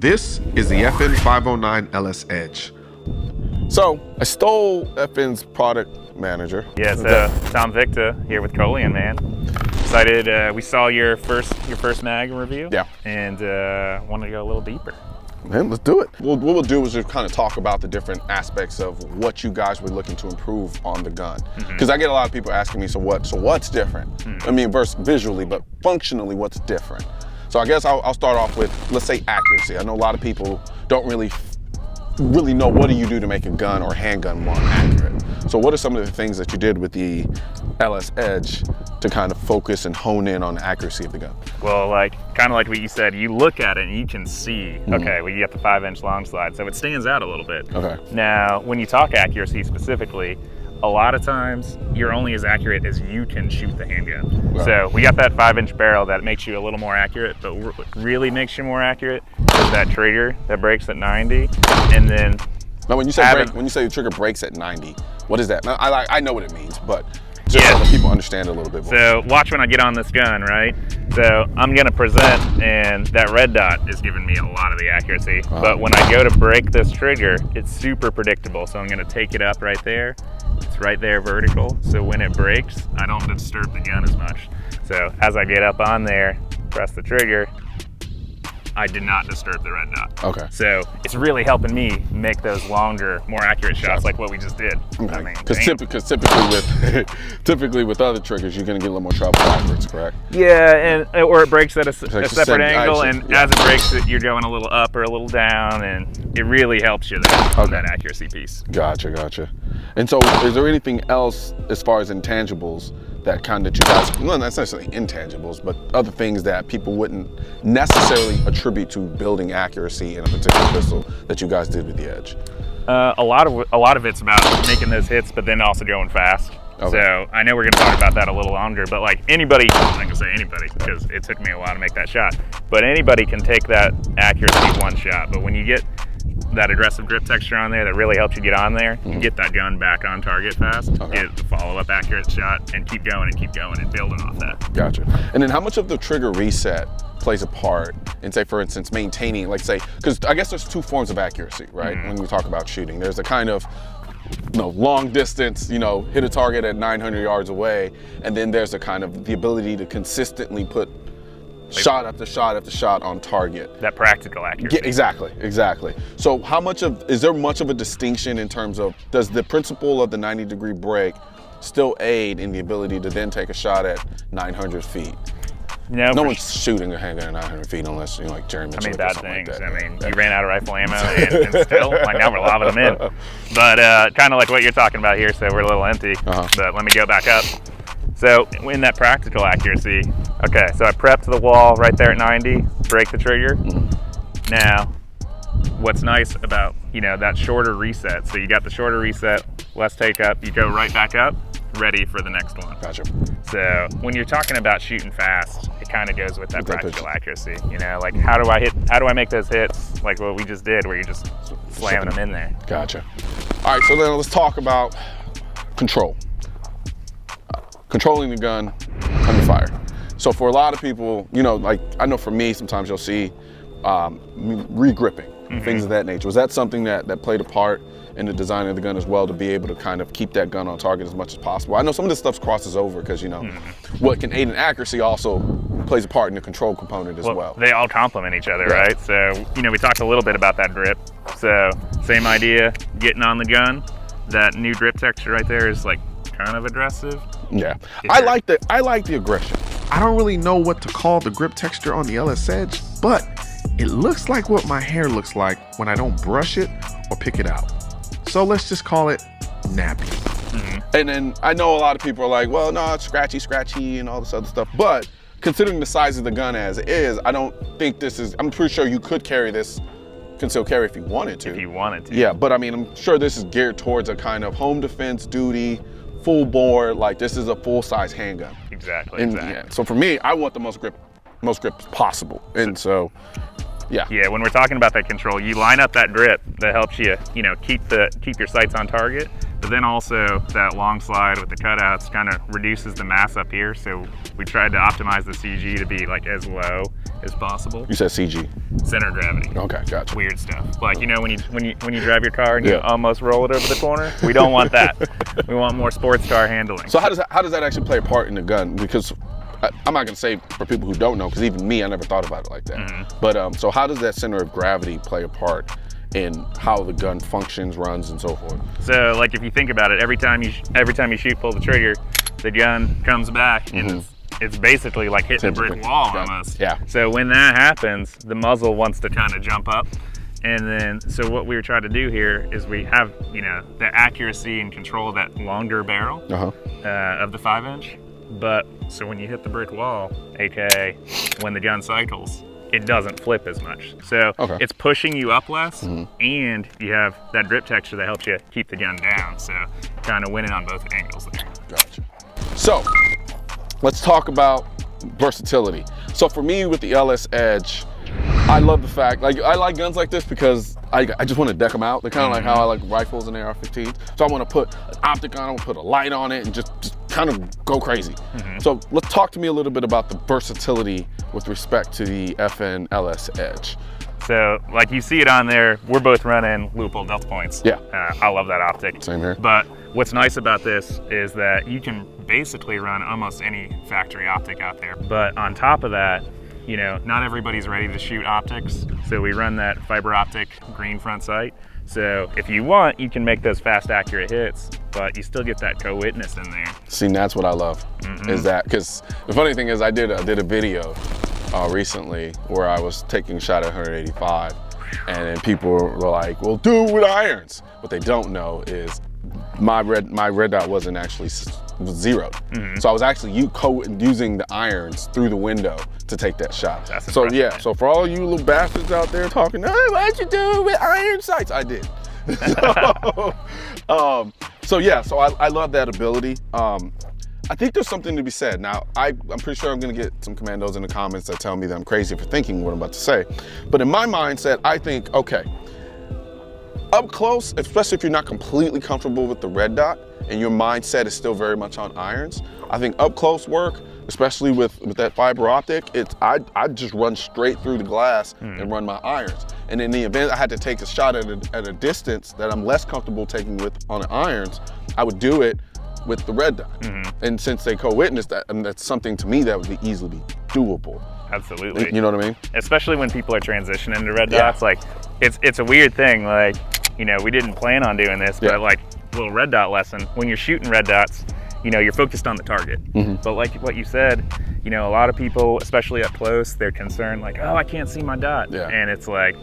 This is the FN 509 LS Edge. So I stole FN's product manager. Yeah, it's Tom Victor here with Colion, man. Excited. We saw your first mag review. Yeah. And wanted to go a little deeper. Man, let's do it. What we'll do is just kind of talk about the different aspects of what you guys were looking to improve on the gun. Because I get a lot of people asking me, so what's different? I mean, visually, but functionally, what's different? So I guess I'll start off with, let's say, accuracy. I know a lot of people don't really know what do you do to make a gun or handgun more accurate. So what are some of the things that you did with the LS Edge to kind of focus and hone in on the accuracy of the gun? Well, kind of like what you said, you look at it and you can see, okay, well, you got the 5-inch long slide, so it stands out a little bit. Okay. Now, when you talk accuracy specifically, a lot of times you're only as accurate as you can shoot the handgun. Right. So we got that 5-inch barrel that makes you a little more accurate, but what really makes you more accurate is that trigger that breaks at 90, and then. Now, when you say the trigger breaks at 90, what is that? Now, I know what it means, but just so that people understand a little bit more. So watch when I get on this gun, right? So I'm gonna present, and that red dot is giving me a lot of the accuracy. But when I go to break this trigger, it's super predictable. So I'm gonna take it up right there. It's right there vertical. So when it breaks, I don't disturb the gun as much. So as I get up on there, press the trigger, I did not disturb the red dot. Okay. So it's really helping me make those longer, more accurate shots like what we just did. Okay. Because typically with other triggers, you're gonna get a little more trouble backwards, correct? Yeah, or it breaks at a separate angle, and yeah. as it breaks, you're going a little up or a little down, and it really helps you there on that accuracy piece. Gotcha. And so, is there anything else as far as intangibles that you guys, well, not necessarily intangibles, but other things that people wouldn't necessarily attribute to building accuracy in a particular pistol that you guys did with the Edge? A lot of it's about making those hits, but then also going fast. Okay. So I know we're going to talk about that a little longer, but like anybody, I'm not going to say anybody because it took me a while to make that shot, but anybody can take that accuracy one shot. But when you get that aggressive grip texture on there that really helps you get on there, you get that gun back on target fast, get the follow-up accurate shot, and keep going and building off that. Gotcha. And then how much of the trigger reset plays a part in, say, for instance, maintaining, like, say, because I guess there's two forms of accuracy, right? When we talk about shooting, there's a kind of long distance, hit a target at 900 yards away, and then there's a kind of the ability to consistently put shot after shot after shot on target. That practical accuracy. Yeah, exactly. So is there much of a distinction in terms of, does the principle of the 90-degree break still aid in the ability to then take a shot at 900 feet? No one's shooting a handgun at 900 feet unless like Jerry Mitchell. I mean, bad things. Like you ran out of rifle ammo and still, now we're lobbing them in. But kind of like what you're talking about here, so we're a little empty. But let me go back up. So in that practical accuracy, okay, so I prepped the wall right there at 90, break the trigger. Now, what's nice about, that shorter reset, so you got the shorter reset, less take up, you go right back up, ready for the next one. Gotcha. So when you're talking about shooting fast, it kind of goes with that practical accuracy. Like how do I make those hits like what we just did where you're just slamming them in there. Gotcha. All right, so then let's talk about control. Controlling the gun under fire. So for a lot of people, like I know for me, sometimes you'll see re-gripping, things of that nature. Was that something that played a part in the design of the gun as well, to be able to kind of keep that gun on target as much as possible? I know some of this stuff crosses over because, what can aid in accuracy also plays a part in the control component as well. They all complement each other, right? So, we talked a little bit about that grip. So same idea, getting on the gun, that new grip texture right there is like kind of aggressive. Yeah, I like the aggression. I don't really know what to call the grip texture on the LS Edge, but it looks like what my hair looks like when I don't brush it or pick it out. So let's just call it nappy. And then I know a lot of people are like, well, no, it's scratchy and all this other stuff. But considering the size of the gun as it is, I don't think I'm pretty sure you could carry this, concealed carry if you wanted to. If you wanted to. Yeah, but I mean, I'm sure this is geared towards a kind of home defense duty, full bore, like this is a full-size handgun. Exactly. Yeah, so for me, I want the most grip possible. And so, yeah. Yeah, when we're talking about that control, you line up that grip that helps you, keep your sights on target, but then also that long slide with the cutouts kind of reduces the mass up here. So we tried to optimize the CG to be like as low as possible. You said CG. Center of gravity. Okay, gotcha. Weird stuff. Like, you know, when you drive your car and you almost roll it over the corner? We don't want that. We want more sports car handling. So how does that actually play a part in the gun? Because I'm not gonna say for people who don't know, because even me, I never thought about it like that. But so how does that center of gravity play a part in how the gun functions, runs, and so forth? So, like, if you think about it, every time you shoot, pull the trigger, the gun comes back, and it's basically like hitting a brick wall almost. Yeah. So when that happens, the muzzle wants to kind of jump up. And then, so what we were trying to do here is we have, you know, the accuracy and control of that longer barrel of the 5-inch. But, so when you hit the brick wall, aka when the gun cycles, it doesn't flip as much. So it's pushing you up less, and you have that grip texture that helps you keep the gun down. So kind of winning on both angles there. Gotcha. So let's talk about versatility. So for me with the LS Edge, I love the fact, like, I like guns like this because I just want to deck them out. They're kind of like how I like rifles and AR-15s. So I want to put an optic on it, I want to put a light on it, and just kind of go crazy. So let's talk to me a little bit about the versatility with respect to the FN LS Edge. So, like you see it on there, we're both running loophole delta points. Yeah. I love that optic. Same here. But what's nice about this is that you can basically run almost any factory optic out there. But on top of that, you know, not everybody's ready to shoot optics. So we run that fiber optic green front sight. So if you want, you can make those fast, accurate hits, but you still get that co-witness in there. See, that's what I love, is that, because the funny thing is I did a video recently where I was taking a shot at 185, and then people were like, well, do it with irons. What they don't know is my red dot wasn't actually zeroed. So I was actually using the irons through the window to take that shot. That's so yeah, so for all you little bastards out there talking, hey, why'd you do it with iron sights? I did. So yeah, so I love that ability. I think there's something to be said. Now, I'm pretty sure I'm gonna get some commandos in the comments that tell me that I'm crazy for thinking what I'm about to say. But in my mindset, I think, okay, up close, especially if you're not completely comfortable with the red dot and your mindset is still very much on irons, I think up close work, especially with that fiber optic, I just run straight through the glass and run my irons. And in the event I had to take a shot at a distance that I'm less comfortable taking with on the irons, I would do it with the red dot. And since they co-witness that, I mean, that's something to me that would be easily be doable. Absolutely. You know what I mean? Especially when people are transitioning to red dots. Like, it's a weird thing. Like, you know, we didn't plan on doing this, but like, little red dot lesson, when you're shooting red dots, you know, you're focused on the target. But like what you said, you know, a lot of people, especially up close, they're concerned like, oh, I can't see my dot. And it's like,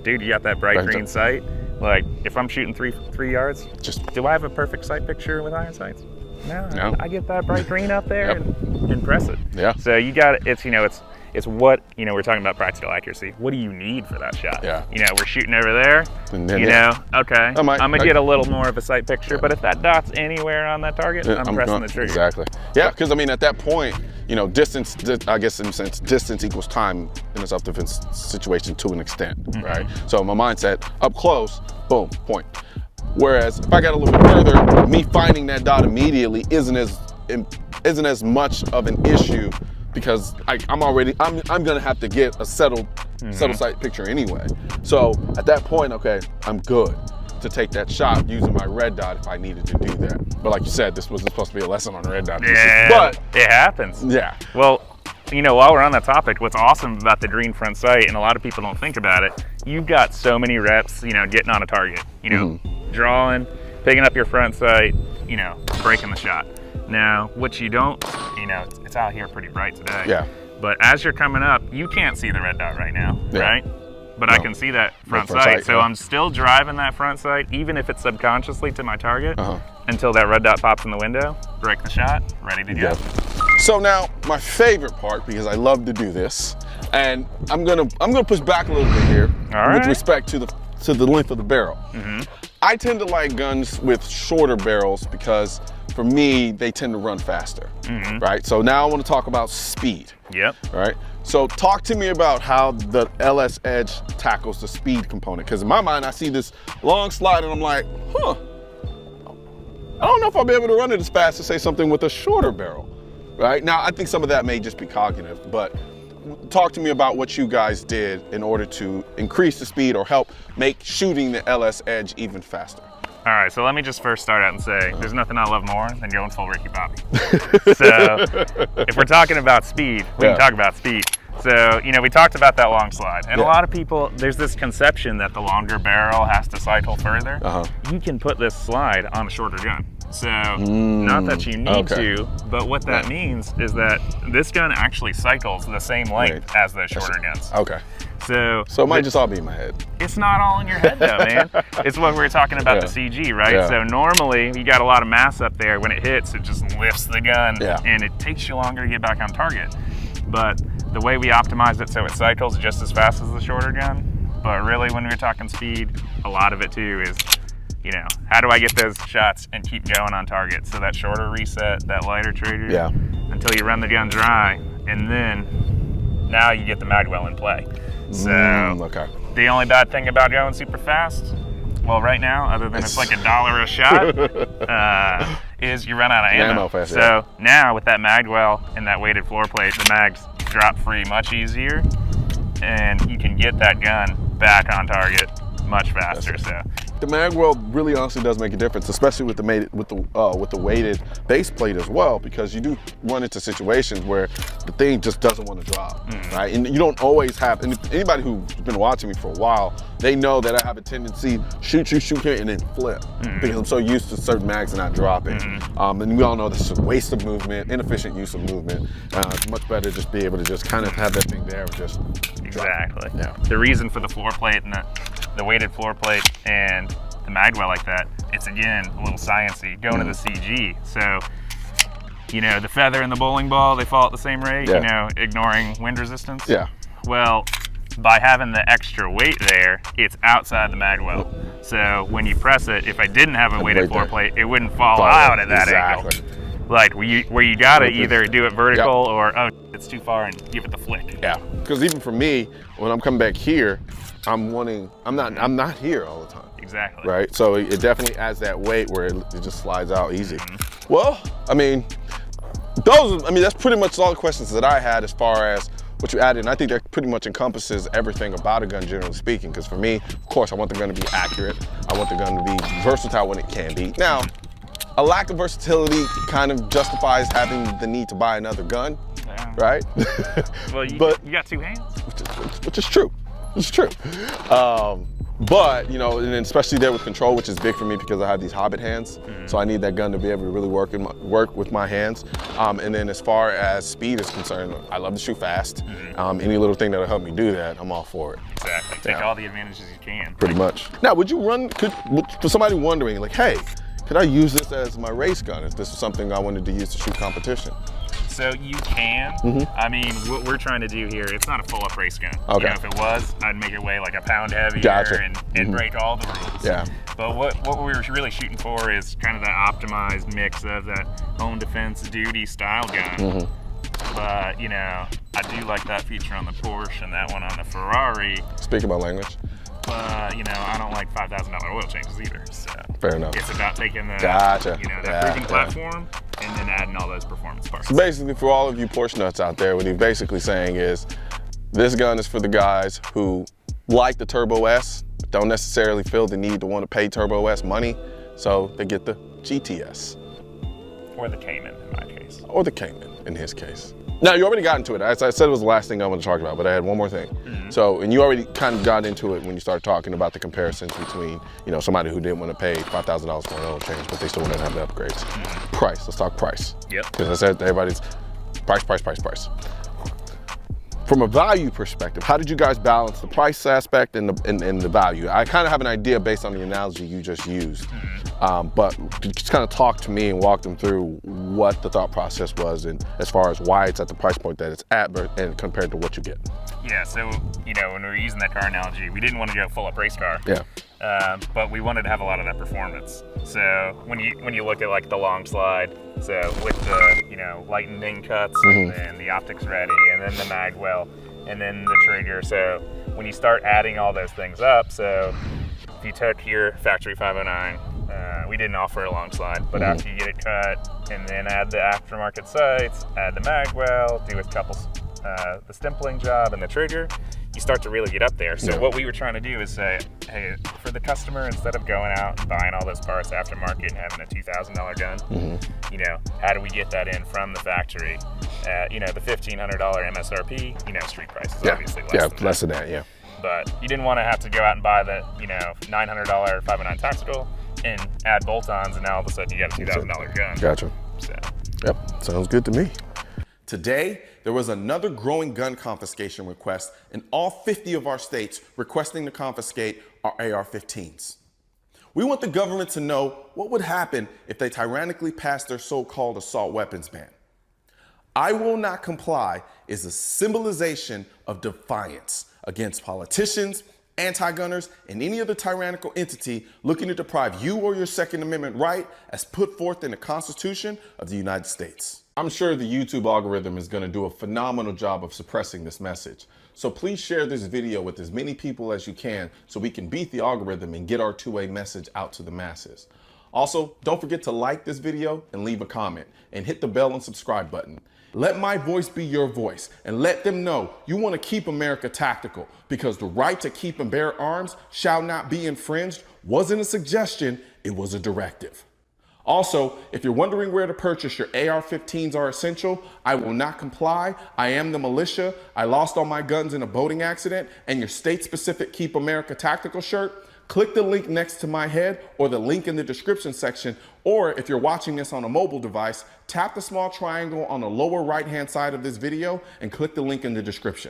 dude, you got that bright green sight. Like, if I'm shooting three yards, do I have a perfect sight picture with iron sights? No. I get that bright green up there and impress it. So you got, it's, you know, it's what, you know, we're talking about practical accuracy. What do you need for that shot? You know, we're shooting over there, and then, you know, okay, I'm gonna get a little more of a sight picture, but if that dot's anywhere on that target, I'm pressing the trigger. Exactly. Yeah, because I mean, at that point, you know, distance, I guess in a sense, distance equals time in a self-defense situation to an extent, right? So my mindset, up close, boom, point. Whereas if I got a little bit further, me finding that dot immediately isn't as much of an issue, because I'm gonna have to get a settled sight picture anyway. So at that point, okay, I'm good to take that shot using my red dot if I needed to do that. But like you said, this wasn't supposed to be a lesson on red dot. But it happens. Yeah. Well, you know, while we're on that topic, what's awesome about the green front sight, and a lot of people don't think about it, you've got so many reps, you know, getting on a target, you know, drawing, picking up your front sight, you know, breaking the shot. Now, what you don't, you know, it's out here pretty bright today. But as you're coming up, you can't see the red dot right now, right? But I can see that front sight. So I'm still driving that front sight, even if it's subconsciously to my target, until that red dot pops in the window, break the shot, ready to go. So now, my favorite part, because I love to do this, and I'm gonna push back a little bit here with respect to the length of the barrel. I tend to like guns with shorter barrels because, for me, they tend to run faster, right? So now I want to talk about speed. Right? So talk to me about how the LS Edge tackles the speed component, because in my mind, I see this long slide and I'm like, I don't know if I'll be able to run it as fast as, say, something with a shorter barrel, right? Now, I think some of that may just be cognitive, but talk to me about what you guys did in order to increase the speed or help make shooting the LS Edge even faster. All right, so let me just first start out and say there's nothing I love more than going full Ricky Bobby. So if we're talking about speed, we can talk about speed. So, you know, we talked about that long slide. And a lot of people, there's this conception that the longer barrel has to cycle further. You can put this slide on a shorter gun. So, not that you need to, but what that means is that this gun actually cycles the same length as the shorter guns. So it might just all be in my head. It's not all in your head though, man. It's what we were talking about the CG, right? So normally you got a lot of mass up there. When it hits, it just lifts the gun and it takes you longer to get back on target. But the way we optimized it so it cycles just as fast as the shorter gun. But really when we're talking speed, a lot of it too is, you know, how do I get those shots and keep going on target? So that shorter reset, that lighter trigger, until you run the gun dry, and then now you get the mag well in play. So the only bad thing about going super fast, well, right now, other than it's like $1 a shot, is you run out of ammo. So now with that mag well and that weighted floor plate, the mags drop free much easier, and you can get that gun back on target much faster. So the mag well really honestly does make a difference, especially with the weighted base plate as well, because you do run into situations where the thing just doesn't want to drop, right? And you don't always have, and anybody who's been watching me for a while, they know that I have a tendency shoot here and then flip, because I'm so used to certain mags not dropping. And we all know this is a waste of movement, inefficient use of movement. It's much better just be able to just kind of have that thing there and just exactly. The reason for the floor plate and the weighted floor plate and the mag well like that, it's again a little sciencey, going to the CG. So, you know, the feather and the bowling ball, they fall at the same rate, you know, ignoring wind resistance. Well, by having the extra weight there, it's outside the mag well. So when you press it, if I didn't have a weighted floor plate, it wouldn't fall out at that angle. Like where you gotta either do it vertical or, oh, it's too far, and give it the flick. Because even for me, when I'm coming back here, I'm not here all the time. Exactly. Right? So it definitely adds that weight where it just slides out easy. Well, I mean, that's pretty much all the questions that I had as far as what you added. And I think that pretty much encompasses everything about a gun, generally speaking. Because for me, of course, I want the gun to be accurate. I want the gun to be versatile when it can be. Now, a lack of versatility kind of justifies having the need to buy another gun, right? Well, you got two hands. Which is true. It's true. But, you know, and especially there with control, which is big for me because I have these hobbit hands. So I need that gun to be able to really work with my hands. And then as far as speed is concerned, I love to shoot fast. Any little thing that'll help me do that, I'm all for it. Exactly. Take all the advantages you can. Pretty much. Now, would you for somebody wondering, like, hey, could I use this as my race gun if this was something I wanted to use to shoot competition? So you can. I mean, what we're trying to do here, it's not a full up race gun. You know, if it was, I'd make it weigh like a pound heavier and break all the rules. But what we're really shooting for is kind of that optimized mix of that home defense duty style gun. But, you know, I do like that feature on the Porsche and that one on the Ferrari. Speaking about language. You know, I don't like $5,000 oil changes either. So fair enough. It's about taking the that proven platform and then adding all those performance parts. So basically, for all of you Porsche nuts out there, what he's basically saying is, this gun is for the guys who like the Turbo S, but don't necessarily feel the need to want to pay Turbo S money, so they get the GTS. Or the Cayman in my case. Or the Cayman in his case. Now, you already got into it. As I said, it was the last thing I wanted to talk about, but I had one more thing. So, and you already kind of got into it when you started talking about the comparisons between, you know, somebody who didn't want to pay $5,000 for an oil change, but they still want to have the upgrades. Price, let's talk price. Because I said everybody's price. From a value perspective, how did you guys balance the price aspect and the value? I kind of have an idea based on the analogy you just used, but just kind of talk to me and walk them through what the thought process was, and as far as why it's at the price point that it's at, and compared to what you get. Yeah, so, you know, when we were using that car analogy, we didn't want to go full up race car. But we wanted to have a lot of that performance. So when you look at like the long slide, so with the, you know, lightning cuts and then the optics ready and then the mag well and then the trigger. So when you start adding all those things up, so if you took your factory 509, we didn't offer a long slide, but after you get it cut and then add the aftermarket sights, add the mag well, do a couple the stimpling job and the trigger, you start to really get up there. So what we were trying to do is say, hey, for the customer, instead of going out and buying all those parts aftermarket and having a $2,000 gun, you know, how do we get that in from the factory at, you know, the $1,500 MSRP, you know, street price is obviously less than that. But you didn't want to have to go out and buy the, you know, $900 509 tactical and add bolt-ons, and now all of a sudden you got a $2,000 gun. Gotcha. So. Yep, sounds good to me. Today, there was another growing gun confiscation request in all 50 of our states requesting to confiscate our AR-15s. We want the government to know what would happen if they tyrannically passed their so-called assault weapons ban. I will not comply is a symbolization of defiance against politicians, anti-gunners, and any other tyrannical entity looking to deprive you or your Second Amendment right as put forth in the Constitution of the United States. I'm sure the YouTube algorithm is going to do a phenomenal job of suppressing this message. So please share this video with as many people as you can so we can beat the algorithm and get our two-way message out to the masses. Also, don't forget to like this video and leave a comment and hit the bell and subscribe button. Let my voice be your voice and let them know you want to keep America tactical, because the right to keep and bear arms shall not be infringed wasn't a suggestion, it was a directive. Also, if you're wondering where to purchase your AR-15s are essential, I will not comply. I am the militia. I lost all my guns in a boating accident, and your state-specific Keep America Tactical shirt, click the link next to my head or the link in the description section, or if you're watching this on a mobile device, tap the small triangle on the lower right-hand side of this video and click the link in the description.